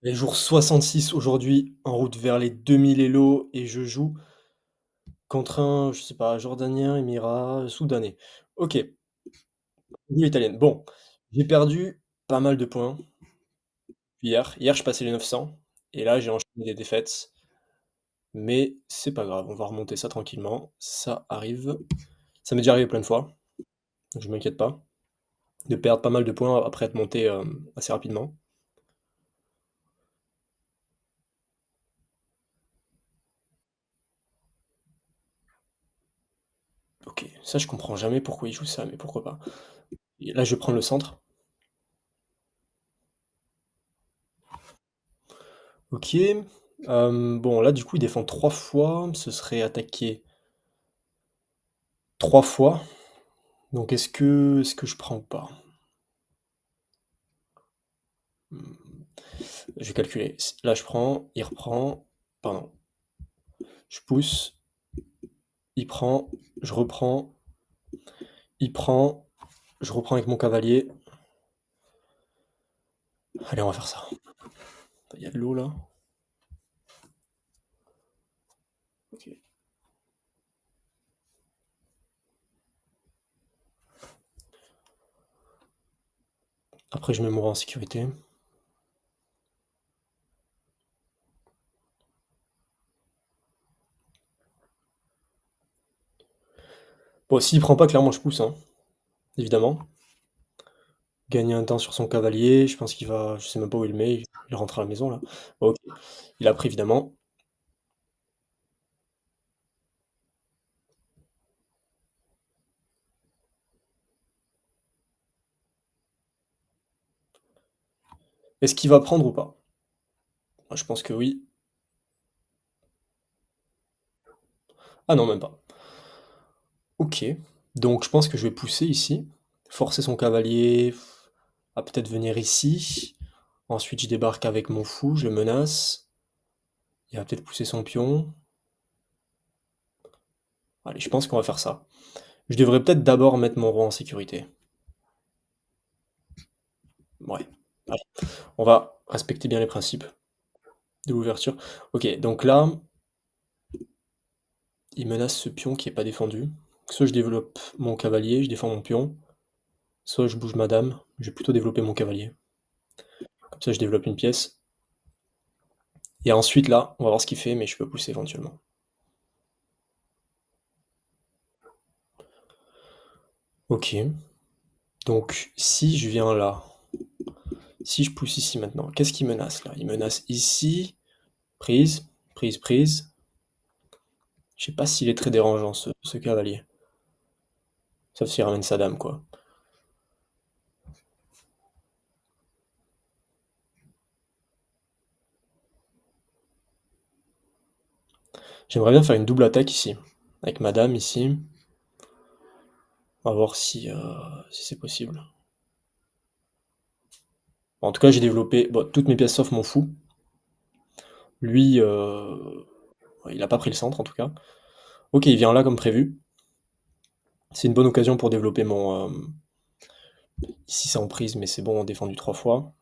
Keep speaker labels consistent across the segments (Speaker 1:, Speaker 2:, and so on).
Speaker 1: Les jours 66 aujourd'hui, en route vers les 2000 Elo et je joue contre un, je sais pas, jordanien, émirat, soudanais. OK, ville italienne. Bon, j'ai perdu pas mal de points hier. Hier, je passais les 900 et là, j'ai enchaîné des défaites, mais c'est pas grave, on va remonter ça tranquillement. Ça arrive. Ça m'est déjà arrivé plein de fois, donc je m'inquiète pas de perdre pas mal de points après être monté, assez rapidement. OK, ça je comprends jamais pourquoi ils jouent ça, mais pourquoi pas. Et là, je vais prendre le centre. OK, bon là du coup il défend 3 fois, ce serait attaquer 3 fois, donc est-ce que je prends ou pas? Mmh, je vais calculer. S Là je prends, il reprend, pardon, je pousse, il prend, je reprends, il prend, je reprends avec mon cavalier. Allez, on va faire ça. Il y a de l'eau là? OK. Après je mets mon roi en sécurité. Bon, s'il prend pas, clairement je pousse, hein, évidemment. Gagner un temps sur son cavalier, je pense qu'il va, je sais même pas où il le met, il rentre à la maison là. OK. Il a pris évidemment. Est-ce qu'il va prendre ou pas? Moi je pense que oui. Ah non, même pas. OK, donc je pense que je vais pousser ici, forcer son cavalier à peut-être venir ici. Ensuite, je débarque avec mon fou, je le menace. Il va peut-être pousser son pion. Allez, je pense qu'on va faire ça. Je devrais peut-être d'abord mettre mon roi en sécurité. Ouais, allez, on va respecter bien les principes de l'ouverture. OK, donc là, il menace ce pion qui est pas défendu. Soit je développe mon cavalier, je défends mon pion, soit je bouge ma dame. Je vais plutôt développer mon cavalier. Comme ça, je développe une pièce. Et ensuite, là, on va voir ce qu'il fait, mais je peux pousser éventuellement. OK, donc si je viens là, si je pousse ici maintenant, qu'est-ce qu'il menace là? Il menace ici, prise, prise, prise. Je sais pas s'il est très dérangeant ce cavalier. Sauf s'il ramène sa dame, quoi. J'aimerais bien faire une double attaque ici, avec ma dame ici. On va voir si c'est possible. Bon, en tout cas, j'ai développé bon, toutes mes pièces sauf mon fou. Lui, ouais, il a pas pris le centre en tout cas. Ok, il vient là comme prévu. C'est une bonne occasion pour développer mon... ici c'est en prise, mais c'est bon, défendu 3 fois.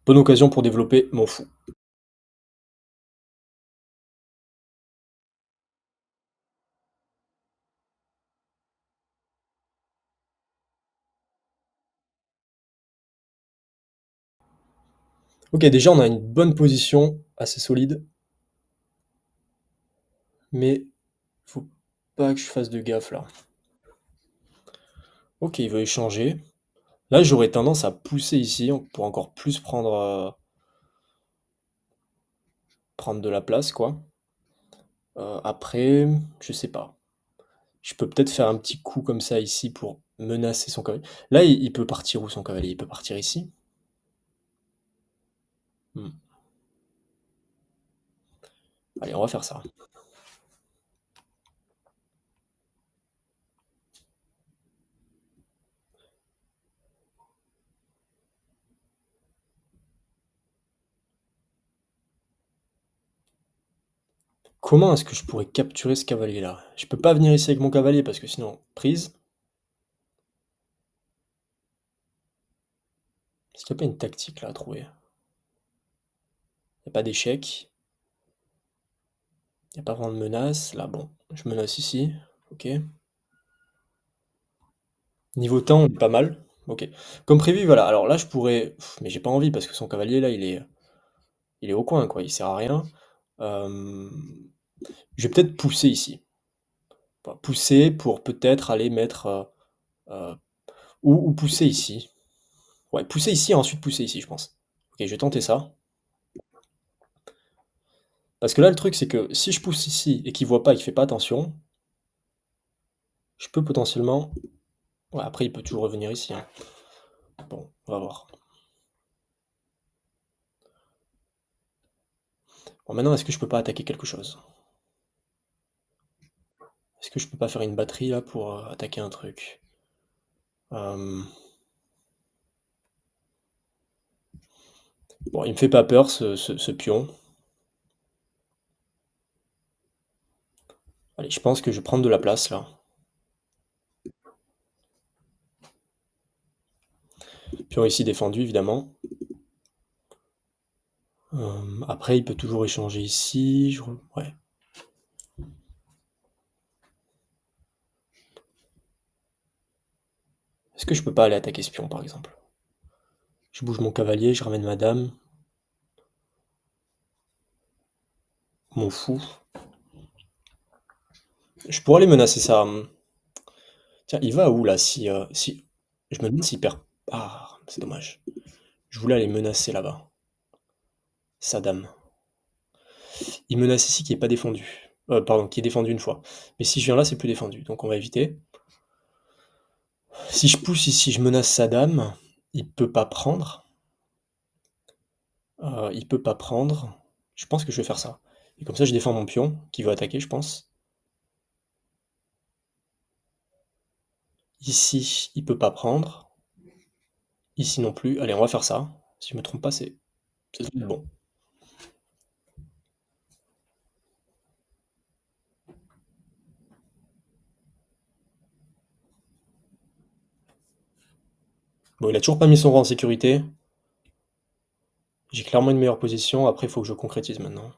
Speaker 1: Bonne occasion pour développer mon fou. Ok, déjà on a une bonne position, assez solide, mais faut pas que je fasse de gaffe là. Ok, il veut échanger. Là j'aurais tendance à pousser ici pour encore plus prendre de la place, quoi. Après, je sais pas. Je peux peut-être faire un petit coup comme ça ici pour menacer son cavalier. Là, il peut partir où son cavalier? Il peut partir ici? Hmm. Allez, on va faire ça. Comment est-ce que je pourrais capturer ce cavalier-là? Je peux pas venir ici avec mon cavalier parce que sinon, prise. Est-ce qu'il y a pas une tactique là à trouver? Il y a pas d'échec, il y a pas vraiment de menace. Là, bon, je menace ici. Ok. Niveau temps, on est pas mal. Ok. Comme prévu, voilà. Alors là, je pourrais. Mais j'ai pas envie parce que son cavalier là, il est au coin, quoi. Il sert à rien. Euh, Je vais peut-être pousser ici. Enfin, pousser pour peut-être aller mettre. Euh, ou pousser ici. Ouais, pousser ici et ensuite pousser ici, je pense. Ok, je vais tenter ça. Parce que là, le truc, c'est que si je pousse ici et qu'il voit pas et qu'il fait pas attention, je peux potentiellement. Ouais, après, il peut toujours revenir ici, hein. Bon, on va voir. Bon, maintenant, est-ce que je peux pas attaquer quelque chose? Est-ce que je peux pas faire une batterie là pour attaquer un truc? Euh, Bon, il me fait pas peur ce pion. Allez, je pense que je vais prendre de la place là. Pion ici défendu, évidemment. Après, il peut toujours échanger ici. Ouais. Est-ce que je peux pas aller attaquer ce pion, par exemple? Je bouge mon cavalier, je ramène ma dame. Mon fou. Je pourrais aller menacer ça. Tiens, il va où là si. Je me demande s'il perd. Ah, c'est dommage. Je voulais aller menacer là-bas. Sa dame. Il menace ici qui est pas défendu. Pardon, qui est défendu une fois. Mais si je viens là, c'est plus défendu. Donc on va éviter. Si je pousse ici, je menace sa dame. Il peut pas prendre. Il peut pas prendre. Je pense que je vais faire ça. Et comme ça, je défends mon pion qui va attaquer, je pense. Ici, il peut pas prendre. Ici non plus. Allez, on va faire ça. Si je me trompe pas, c'est bon. Bon, il a toujours pas mis son roi en sécurité. J'ai clairement une meilleure position. Après, il faut que je concrétise maintenant.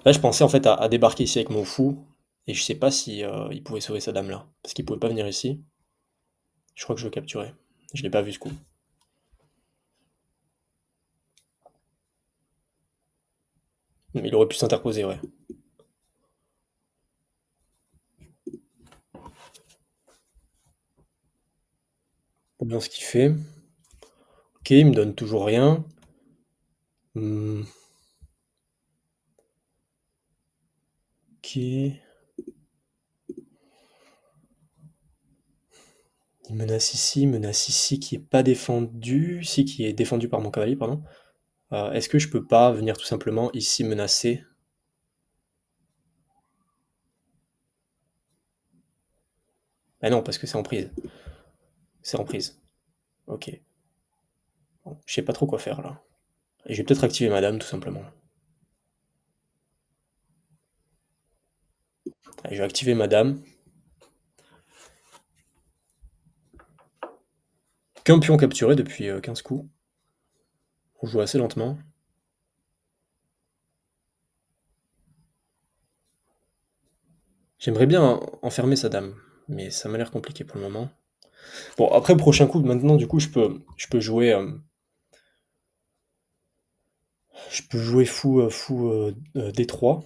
Speaker 1: Là, je pensais en fait à débarquer ici avec mon fou. Et je sais pas si il pouvait sauver sa dame là. Parce qu'il pouvait pas venir ici. Je crois que je le capturais. Je l'ai pas vu ce coup. Mais il aurait pu s'interposer, ouais. Faut bien ce qu'il fait. Ok, il me donne toujours rien. Hmm, ok. Il menace ici qui est pas défendu. Ici qui est défendu par mon cavalier, pardon. Est-ce que je peux pas venir tout simplement ici menacer? Ah non, parce que c'est en prise. C'est en prise. Ok. Bon, je sais pas trop quoi faire là. Et je vais peut-être activer madame tout simplement. Allez, je vais activer madame. Qu'un pion capturé depuis 15 coups. On joue assez lentement. J'aimerais bien enfermer sa dame, mais ça m'a l'air compliqué pour le moment. Bon, après, prochain coup, maintenant, du coup, je peux jouer, fou D3.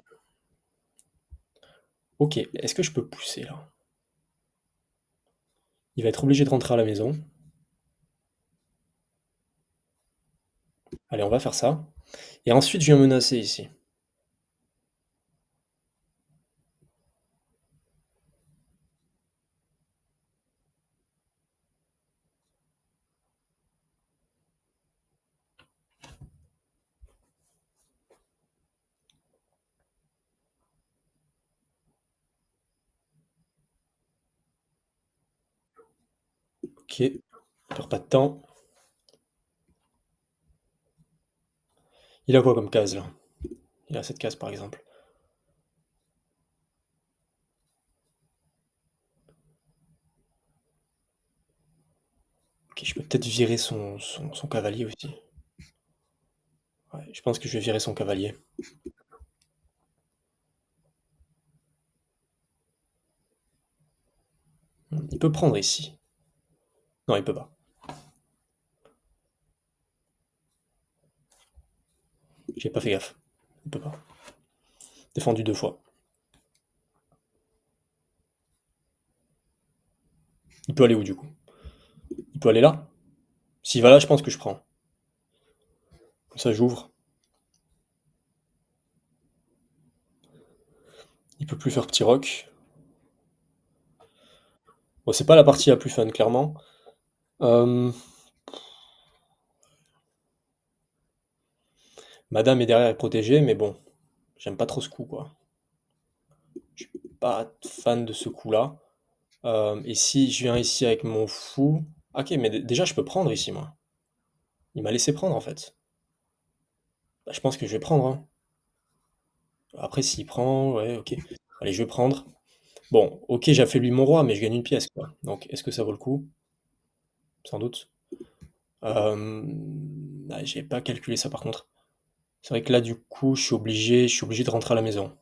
Speaker 1: Ok, est-ce que je peux pousser là? Il va être obligé de rentrer à la maison. Allez, on va faire ça. Et ensuite, je viens menacer ici. Ok, on perd pas de temps. Il a quoi comme case là? Il a cette case par exemple. OK, je peux peut-être virer son cavalier aussi. Ouais, je pense que je vais virer son cavalier. Il peut prendre ici. Non, il peut pas. J'ai pas fait gaffe. Il peut pas. Défendu 2 fois. Il peut aller où du coup? Il peut aller là? S'il va là, je pense que je prends. Comme ça, j'ouvre. Il peut plus faire petit roc. Bon, c'est pas la partie la plus fun, clairement. Euh, Madame est derrière et protégée, mais bon, j'aime pas trop ce coup, quoi. Je suis pas fan de ce coup-là. Et si je viens ici avec mon fou... Ok, mais déjà, je peux prendre ici, moi. Il m'a laissé prendre, en fait. Bah, je pense que je vais prendre, hein. Après, s'il prend, ouais, ok. Allez, je vais prendre. Bon, ok, j'affaiblis mon roi, mais je gagne une pièce, quoi. Donc, est-ce que ça vaut le coup? Sans doute. J'ai pas calculé ça, par contre. C'est vrai que là, du coup, je suis obligé de rentrer à la maison.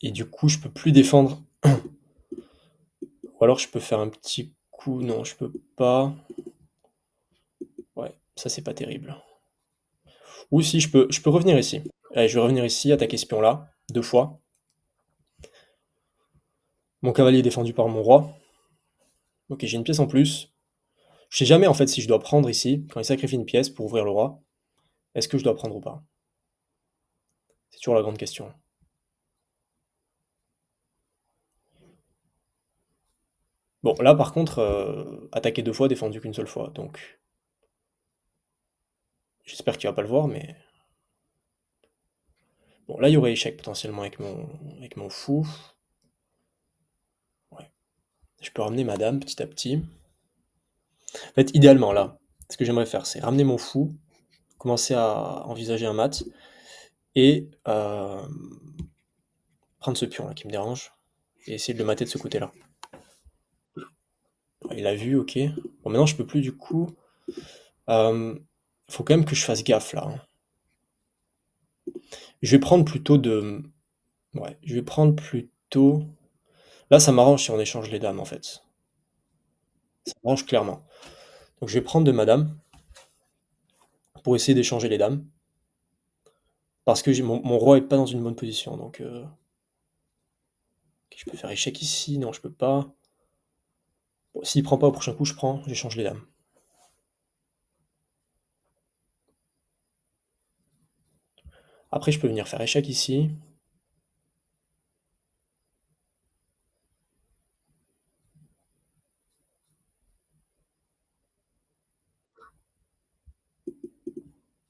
Speaker 1: Et du coup, je peux plus défendre. Ou alors, je peux faire un petit coup. Non, je peux pas. Ouais, ça, c'est pas terrible. Ou si, je peux revenir ici. Allez, je vais revenir ici, attaquer ce pion-là, 2 fois. Mon cavalier est défendu par mon roi. Ok, j'ai une pièce en plus. Je sais jamais en fait si je dois prendre ici, quand il sacrifie une pièce pour ouvrir le roi. Est-ce que je dois prendre ou pas? C'est toujours la grande question. Bon, là par contre, attaquer 2 fois, défendu qu'une seule fois. Donc, j'espère qu'il va pas le voir, mais... Bon, là il y aurait échec potentiellement avec mon fou. Ouais. Je peux ramener madame petit à petit. En fait, idéalement là, ce que j'aimerais faire, c'est ramener mon fou, commencer à envisager un mat, et prendre ce pion là qui me dérange, et essayer de le mater de ce côté-là. Il a vu, ok. Bon, maintenant je peux plus du coup. Euh, Faut quand même que je fasse gaffe là, hein. Je vais prendre plutôt de. Ouais, je vais prendre plutôt. Là, ça m'arrange si on échange les dames en fait. Ça m'arrange clairement. Donc je vais prendre de madame pour essayer d'échanger les dames. Parce que mon roi est pas dans une bonne position. Donc ok, je peux faire échec ici. Non, je peux pas. Bon, s'il prend pas au prochain coup, je prends, j'échange les dames. Après, je peux venir faire échec ici.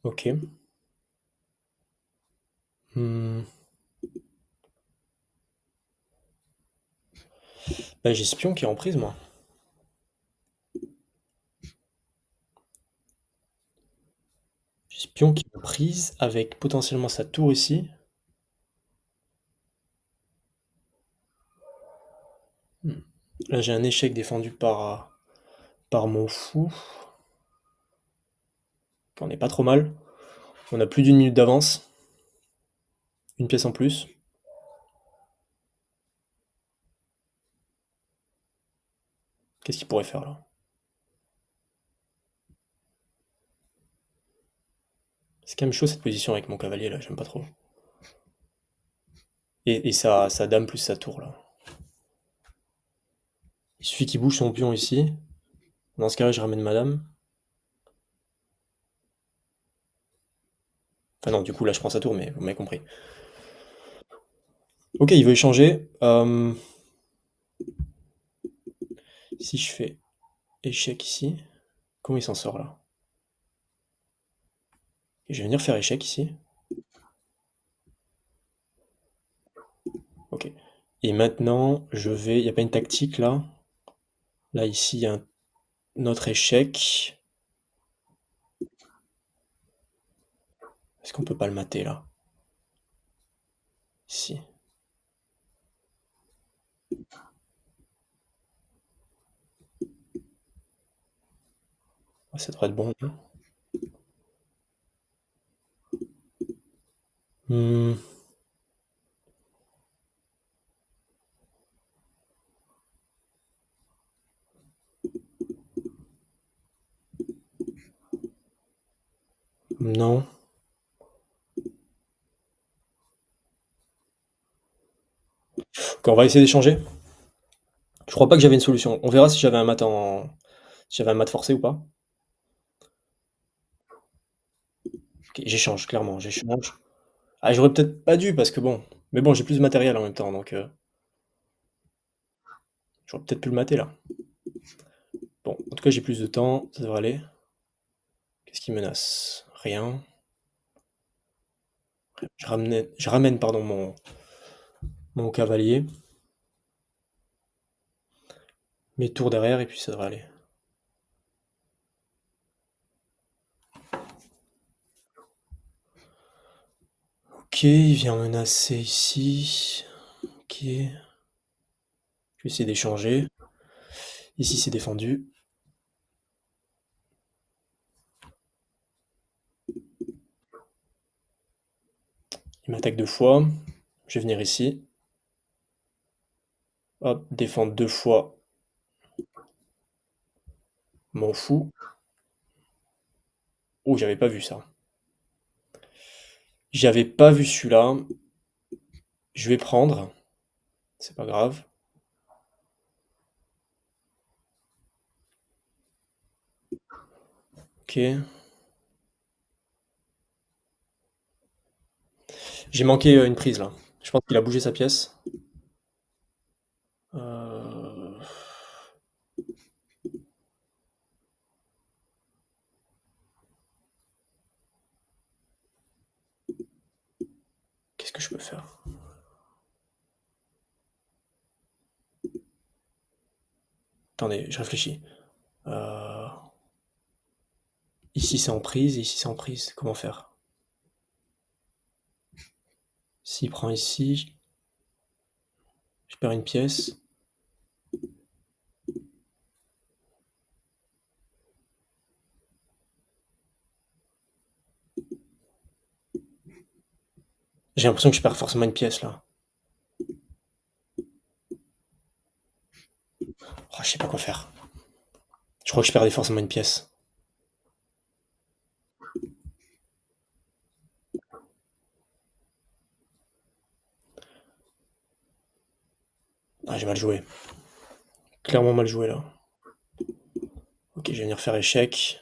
Speaker 1: Ok. Hmm. Bah, j'ai ce pion qui est en prise, moi. J'ai ce pion qui est en prise avec potentiellement sa tour ici. Hmm. Là, j'ai un échec défendu par mon fou. On n'est pas trop mal. On a plus d'une minute d'avance. Une pièce en plus. Qu'est-ce qu'il pourrait faire là? C'est quand même chaud cette position avec mon cavalier là, j'aime pas trop. Et sa dame plus sa tour là. Il suffit qu'il bouge son pion ici. Dans ce cas-là, je ramène madame. Enfin non, du coup là je prends sa tour, mais vous m'avez compris. Ok, il veut échanger. Si je fais échec ici, comment il s'en sort là? Et je vais venir faire échec ici. Ok. Et maintenant, je vais. Il n'y a pas une tactique là. Là, ici, il y a un autre échec. Est-ce qu'on peut pas le mater là? Si. Ah, ça devrait être bon, non? Mmh, non. OK, on va essayer d'échanger. Je crois pas que j'avais une solution. On verra si j'avais un mat forcé ou pas. OK, j'échange, clairement, j'échange. Ah, j'aurais peut-être pas dû parce que bon, mais bon, j'ai plus de matériel en même temps, donc j'aurais peut-être pu le mater là. Bon, en tout cas, j'ai plus de temps, ça devrait aller. Qu'est-ce qui menace? Rien. Je ramène pardon mon cavalier, mes tours derrière et puis ça devrait aller. OK, il vient menacer ici. OK. Je vais essayer d'échanger. Ici, c'est défendu. Il m'attaque 2 fois. Je vais venir ici. Hop, défendre 2 fois. M'en fous. Oh, j'avais pas vu ça. J'avais pas vu celui-là. Je vais prendre. C'est pas grave. OK. J'ai manqué une prise là. Je pense qu'il a bougé sa pièce. Euh, Qu'est-ce que je peux faire? Attendez, je réfléchis. Euh, Ici c'est en prise, et ici c'est en prise. Comment faire? S'il prend ici, je perds une pièce. J'ai l'impression que je perds forcément une pièce là. Oh, je sais pas quoi faire. Je crois que je perdais forcément une pièce. Ah, j'ai mal joué. Clairement mal joué là. Ok, je vais venir faire échec.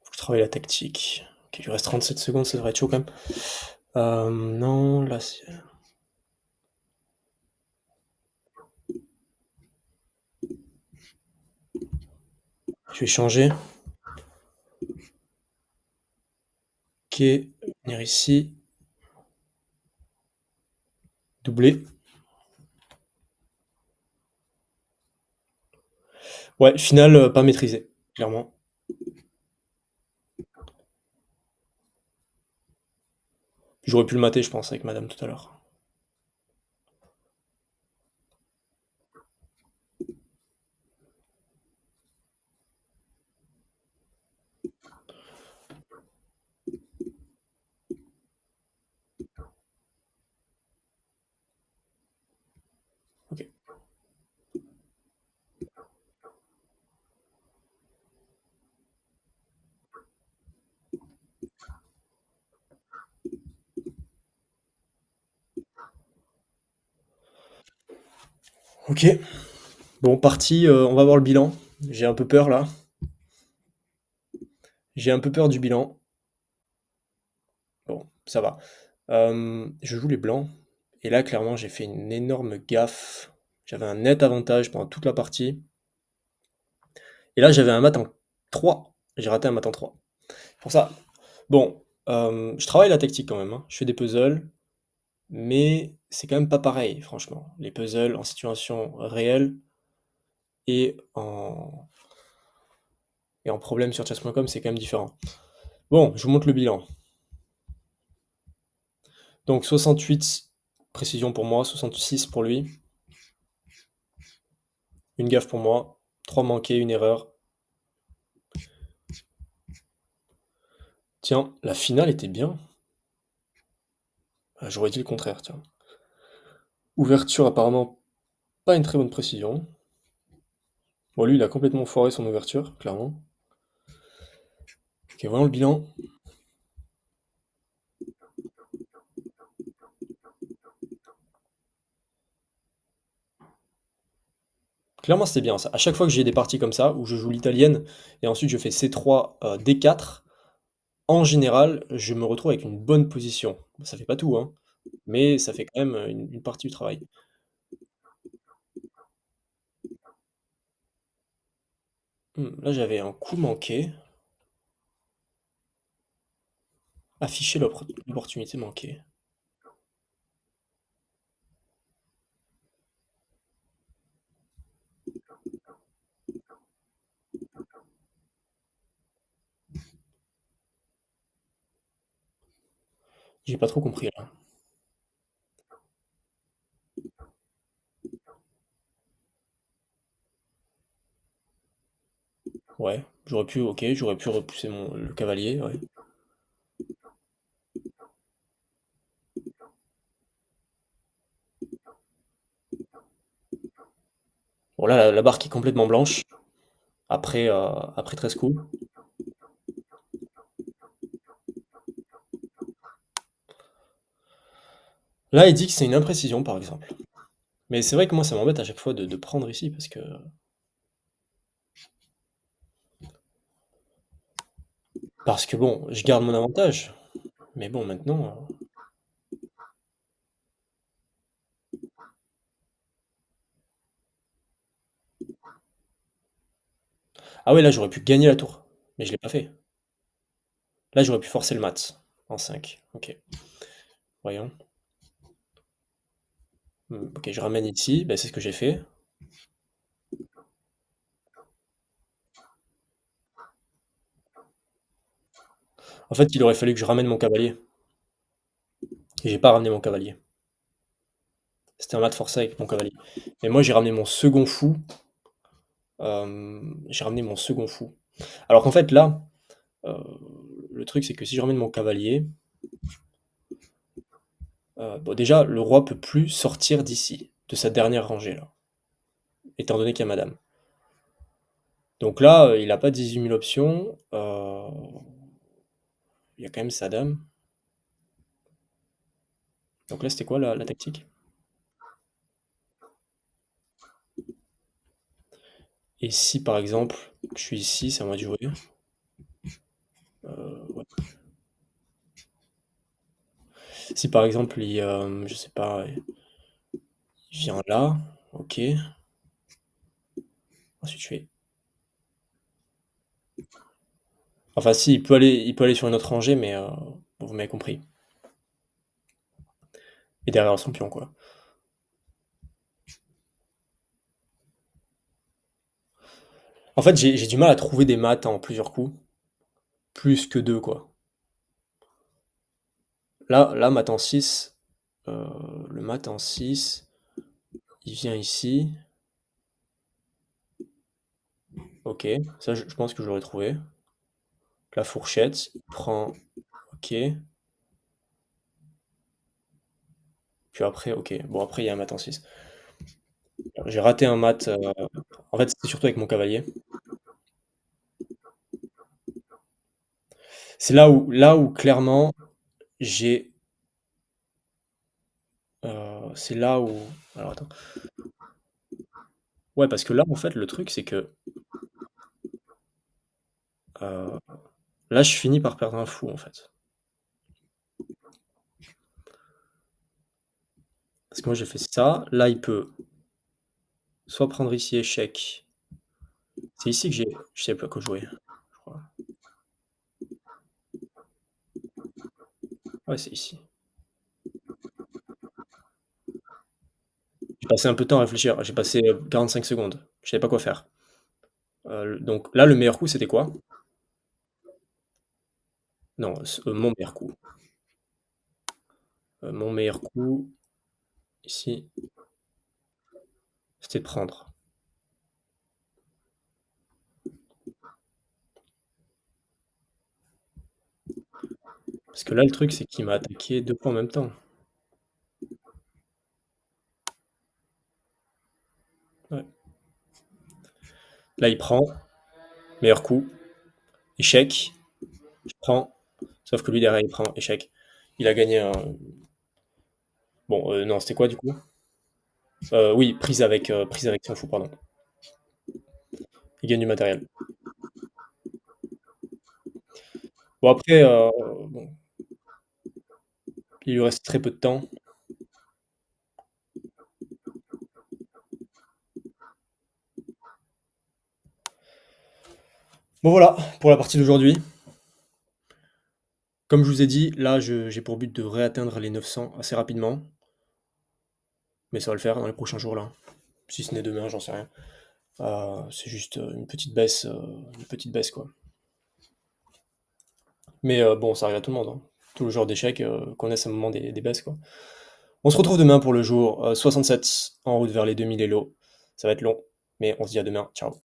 Speaker 1: Faut que je travaille la tactique. Ok, il lui reste 37 secondes, ça devrait être chaud quand même. Non, là, je vais changer. Ok, venir ici. Doubler. Ouais, finale pas maîtrisée, clairement. J'aurais pu le mater, je pense, avec madame tout à l'heure. Ok. Ok. Bon, parti, on va voir le bilan. J'ai un peu peur là. J'ai un peu peur du bilan. Bon, ça va. Je joue les blancs. Et là, clairement, j'ai fait une énorme gaffe. J'avais un net avantage pendant toute la partie. Et là, j'avais un mat en 3. J'ai raté un mat en 3. Pour ça, bon, je travaille la tactique quand même, hein. Je fais des puzzles, mais c'est quand même pas pareil, franchement. Les puzzles en situation réelle et en problème sur chess.com, c'est quand même différent. Bon, je vous montre le bilan. Donc 68 précision pour moi, 66 pour lui, une gaffe pour moi, 3 manqués, une erreur. Tiens, la finale était bien. Ah, j'aurais dit le contraire, tiens. Ouverture, apparemment, pas une très bonne précision. Bon, lui, il a complètement foiré son ouverture, clairement. Ok, voyons le bilan. Clairement, c'était bien ça. À chaque fois que j'ai des parties comme ça, où je joue l'italienne, et ensuite je fais C3, D4, en général, je me retrouve avec une bonne position. Ça fait pas tout, hein, mais ça fait quand même une partie du travail. Là, j'avais un coup manqué. Afficher l'opportunité manquée. J'ai pas trop compris là. Ouais, j'aurais pu, ok, j'aurais pu repousser le cavalier, ouais. Bon là, la barre qui est complètement blanche, après 13 coups. Là, il dit que c'est une imprécision, par exemple. Mais c'est vrai que moi, ça m'embête à chaque fois de prendre ici, parce que bon, je garde mon avantage. Mais bon, maintenant... Ah ouais, là, j'aurais pu gagner la tour. Mais je l'ai pas fait. Là, j'aurais pu forcer le mat. En 5. Ok, voyons. Ok, je ramène ici. Ben, c'est ce que j'ai fait. En fait, il aurait fallu que je ramène mon cavalier. Et j'ai pas ramené mon cavalier. C'était un mat forcé avec mon cavalier. Mais moi, j'ai ramené mon second fou. J'ai ramené mon second fou. Alors qu'en fait, là, euh, le truc, c'est que si je ramène mon cavalier, bon, déjà, le roi peut plus sortir d'ici, de sa dernière rangée, là, étant donné qu'il y a madame. Donc là, il a pas 18 000 options. Il y a quand même sa dame. Donc là, c'était quoi la tactique? Et si, par exemple, je suis ici, c'est à moi de jouer. Ouais. Si, par exemple, je sais pas, il vient là, ok. Ensuite, je fais... Enfin, si, il peut aller sur une autre rangée, mais bon, vous m'avez compris. Et derrière son pion, quoi. En fait, j'ai du mal à trouver des maths en plusieurs coups. Plus que deux, quoi. Là, mat en 6. Le mat en 6, il vient ici. Ok, ça, je pense que je l'aurais trouvé. La fourchette, il prend. Ok. Puis après, ok. Bon, après, il y a un mat en 6. J'ai raté un mat. En fait, c'était surtout avec mon cavalier. C'est là où clairement, j'ai. C'est là où. Alors, attends. Ouais, parce que là, en fait, le truc, c'est que. euh, Là, je finis par perdre un fou, en fait. Parce que moi, j'ai fait ça. Là, il peut soit prendre ici échec. C'est ici que j'ai. Je sais pas quoi jouer, je crois. Ouais, c'est ici. J'ai passé un peu de temps à réfléchir. J'ai passé 45 secondes. Je savais pas quoi faire. Donc là, le meilleur coup, c'était quoi? Non, mon meilleur coup. Mon meilleur coup, ici, c'était de prendre. Parce que là, le truc, c'est qu'il m'a attaqué 2 fois en même temps. Ouais. Là, il prend, meilleur coup, échec, je prends, sauf que lui derrière, il prend, échec. Il a gagné un. Bon, non, c'était quoi du coup? Oui, prise avec son fou, pardon. Il gagne du matériel. Bon, après, bon, il lui reste très peu de temps. Bon, voilà, pour la partie d'aujourd'hui. Comme je vous ai dit, là, j'ai pour but de réatteindre les 900 assez rapidement, mais ça va le faire dans les prochains jours là. Si ce n'est demain, j'en sais rien. C'est juste une petite baisse quoi. Mais bon, ça arrive à tout le monde, hein. Tout le genre d'échec connaissent un moment des baisses quoi. On se retrouve demain pour le jour 67 en route vers les 2000 Elo. Ça va être long, mais on se dit à demain. Ciao.